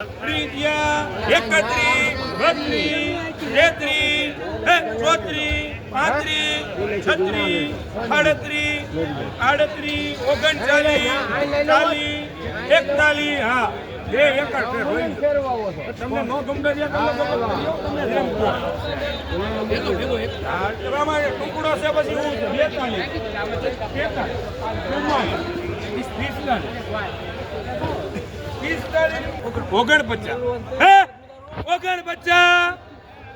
31, 32, 33, 34, 35, 36, 38, 38, 39, 40, 41, હા બે એકર તમને નો ગમતો જે તમને ટુકડો છે પછી હું 49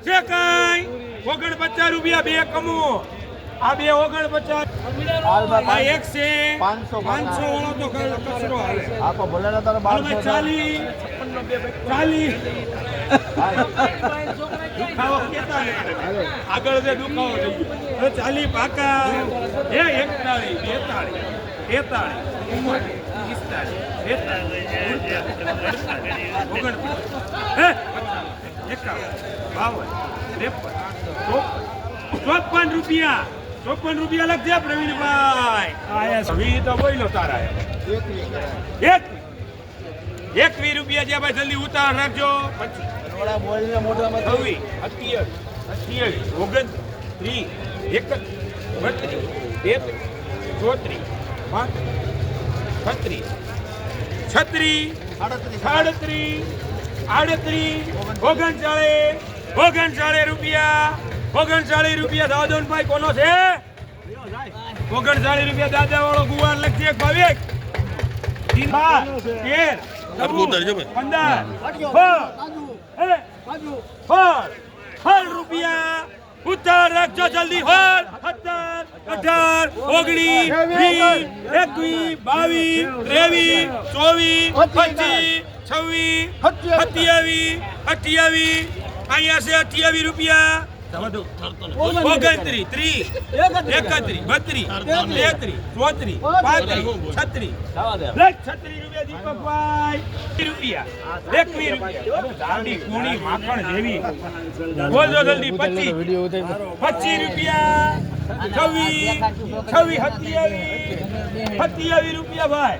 છે કઈ 49 રૂપિયા બે કમો આ બે 49 આ એક છે 500 વાળો તો કચરો હાલે આ તો ભલે ને તારે 40 આગળ જે દુખાવો થઈ ગયો 40 પાકા એ 41 42 53 રૂપિયા 54 રૂપિયા લખજે પ્રવીણભાઈ તો બોલો તારા 21 રૂપિયા છે ભાઈ જલ્દી ઉતાર રાખજો પછી 28 29 30 31 32 33 39 રૂપિયા દાદોનભાઈ કોનો છે 39 રૂપિયા દાદા વાળો ગુવાર લખજે ભાવેક 15 રૂપિયા ઉતાર રાખજો જલ્દી હોલ 17 18 19 20 21 22 23 24 25 27 28 અહીંયા છે 28 રૂપિયા 29 30 31 32 33 34 35 36 રૂપિયા દીપકભાઈ રૂપિયા 21 રૂપિયા દાંડી કુણી માખણ જેવી બોલજો જલ્દી 25 રૂપિયા 26 27 રૂપિયા ભાઈ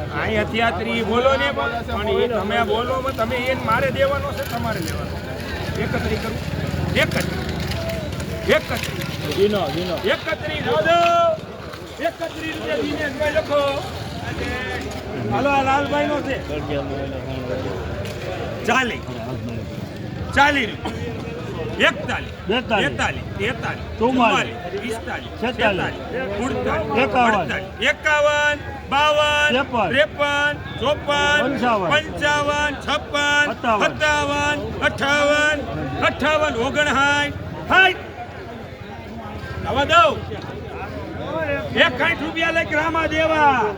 28 બોલો ને પણ એ તમે બોલો તમે એ મારે દેવાનો છે તમારે લેવાનો 31 કરું 31 રૂપિયા દિનેશભાઈ લખો હાલો આ લાલભાઈ નો છે 40 રૂપિયા 41 42 43 44 45 46 47 48 51 52 53 54 55 56 57 58 આવા દઉં 61 રૂપિયા લઈ રામા દેવા